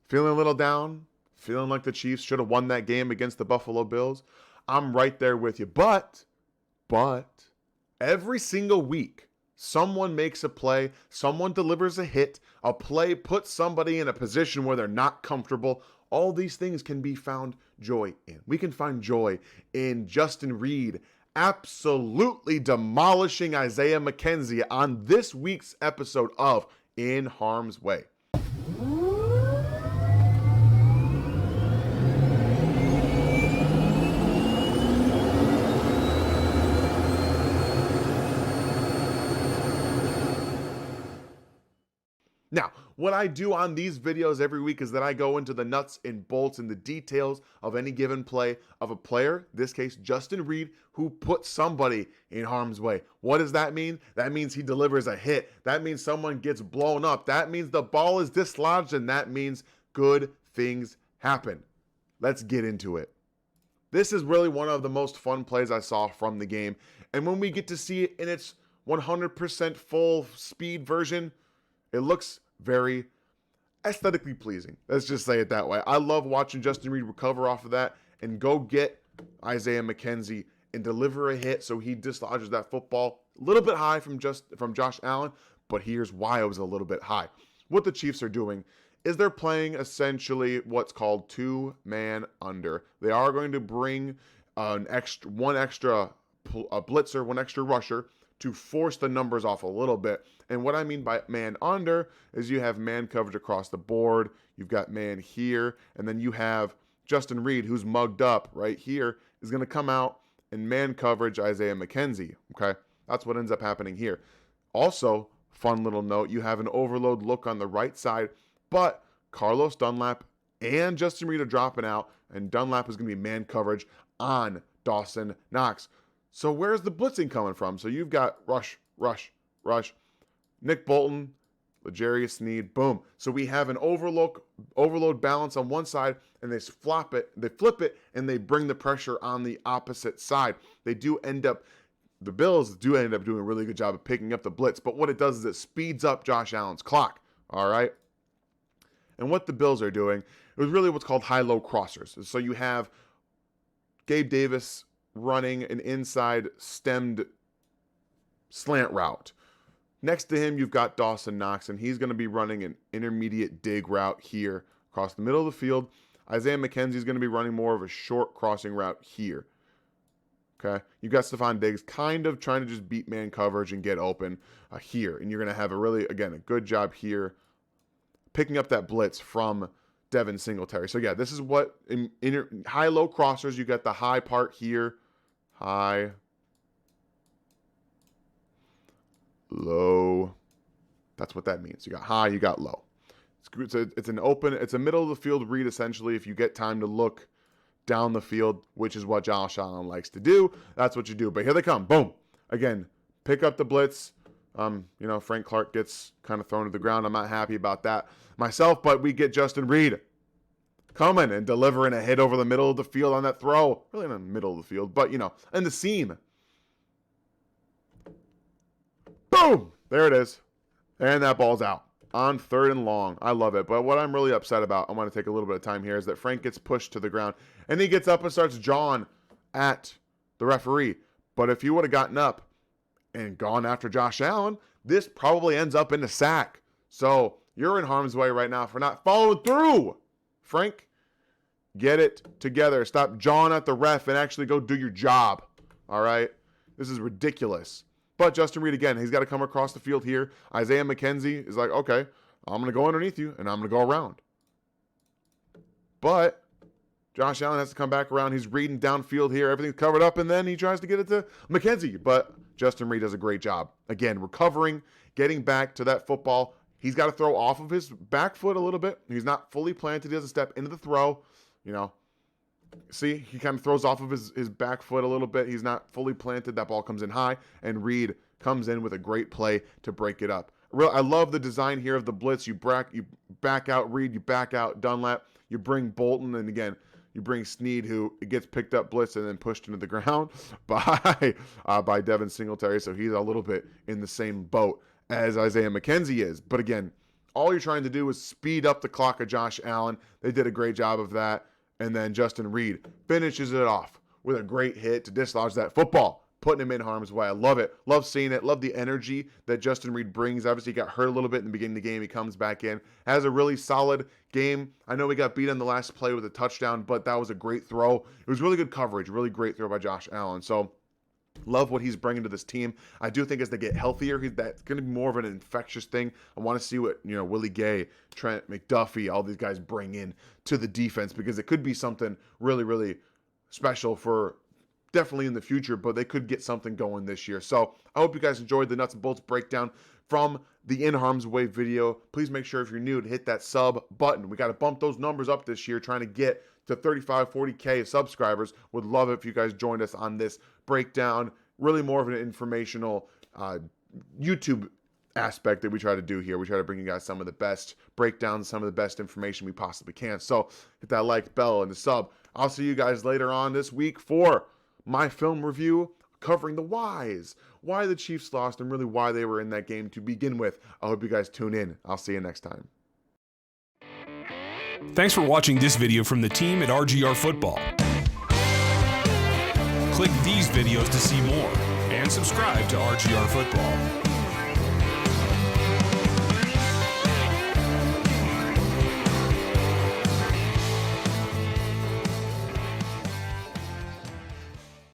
Feeling a little down, feeling like the Chiefs should have won that game against the Buffalo Bills, I'm right there with you. But every single week, someone makes a play, someone delivers a hit, a play puts somebody in a position where they're not comfortable. All these things can be found joy in. We can find joy in Justin Reid absolutely demolishing Isaiah McKenzie on this week's episode of In Harm's Way. Now, what I do on these videos every week is that I go into the nuts and bolts and the details of any given play of a player, in this case Justin Reid, who put somebody in harm's way. What does that mean? That means he delivers a hit. That means someone gets blown up. That means the ball is dislodged, and that means good things happen. Let's get into it. This is really one of the most fun plays I saw from the game, and when we get to see it in its 100% full speed version, it looks very aesthetically pleasing. Let's just say it that way. I love watching Justin Reid recover off of that and go get Isaiah McKenzie and deliver a hit so he dislodges that football a little bit high from Josh Allen, but here's why it was a little bit high. What the Chiefs are doing is they're playing essentially what's called two-man under. They are going to bring one extra blitzer, one extra rusher to force the numbers off a little bit. And what I mean by man under is you have man coverage across the board. You've got man here. And then you have Justin Reid, who's mugged up right here, is going to come out and man coverage Isaiah McKenzie. Okay? That's what ends up happening here. Also, fun little note, you have an overload look on the right side, but Carlos Dunlap and Justin Reid are dropping out, and Dunlap is going to be man coverage on Dawson Knox. So where's the blitzing coming from? So you've got rush, Nick Bolton, L'Jarius Sneed, boom. So we have an overload balance on one side, and they flip it, and they bring the pressure on the opposite side. The Bills do end up doing a really good job of picking up the blitz, but what it does is it speeds up Josh Allen's clock, all right? And what the Bills are doing is really what's called high-low crossers. So you have Gabe Davis running an inside stemmed slant route. Next to him, you've got Dawson Knox, and he's going to be running an intermediate dig route here across the middle of the field. Isaiah McKenzie is going to be running more of a short crossing route here. Okay, you've got Stephon Diggs kind of trying to just beat man coverage and get open here, and you're going to have a good job here picking up that blitz from Devin Singletary. So yeah, this is what in high-low crossers, you got the high part here, high, low. That's what that means. You got high, you got low. It's a middle of the field read essentially. If you get time to look down the field, which is what Josh Allen likes to do, that's what you do. But here they come, boom. Again, pick up the blitz. Frank Clark gets kind of thrown to the ground. I'm not happy about that myself, but we get Justin Reid coming and delivering a hit over the middle of the field on that throw. Really not in the middle of the field, but, in the seam. Boom! There it is. And that ball's out on 3rd and long. I love it. But what I'm really upset about, I want to take a little bit of time here, is that Frank gets pushed to the ground, and he gets up and starts jawing at the referee. But if he would have gotten up and gone after Josh Allen, this probably ends up in a sack. So you're in harm's way right now for not following through. Frank, get it together. Stop jawing at the ref and actually go do your job. All right? This is ridiculous. But Justin Reid, again, he's got to come across the field here. Isaiah McKenzie is like, okay, I'm going to go underneath you, and I'm going to go around. But Josh Allen has to come back around. He's reading downfield here. Everything's covered up, and then he tries to get it to McKenzie. But Justin Reid does a great job. Again, recovering, getting back to that football. He's got to throw off of his back foot a little bit. He's not fully planted. He doesn't step into the throw. See, he kind of throws off of his back foot a little bit. He's not fully planted. That ball comes in high, and Reid comes in with a great play to break it up. I love the design here of the blitz. You back out Reid, you back out Dunlap, you bring Bolton, and again, you bring Sneed, who gets picked up blitz and then pushed into the ground by Devin Singletary. So he's a little bit in the same boat as Isaiah McKenzie is. But again, all you're trying to do is speed up the clock of Josh Allen. They did a great job of that. And then Justin Reid finishes it off with a great hit to dislodge that football, putting him in harm's way. I love it. Love seeing it. Love the energy that Justin Reid brings. Obviously, he got hurt a little bit in the beginning of the game. He comes back in, has a really solid game. I know we got beat on the last play with a touchdown, but that was a great throw. It was really good coverage. Really great throw by Josh Allen. So love what he's bringing to this team. I do think as they get healthier, that's going to be more of an infectious thing. I want to see what, Willie Gay, Trent McDuffie, all these guys bring in to the defense, because it could be something really, really special for definitely in the future, but they could get something going this year. So I hope you guys enjoyed the nuts and bolts breakdown from the In Harm's Way video. Please make sure if you're new to hit that sub button. We got to bump those numbers up this year, trying to get to 35, 40K subscribers. Would love it if you guys joined us on this breakdown. Really more of an informational YouTube aspect that we try to do here. We try to bring you guys some of the best breakdowns, some of the best information we possibly can. So hit that like bell and the sub. I'll see you guys later on this week for my film review covering the whys, why the Chiefs lost, and really why they were in that game to begin with. I hope you guys tune in. I'll see you next time. Thanks for watching this video from the team at RGR Football. Click these videos to see more and subscribe to RGR Football.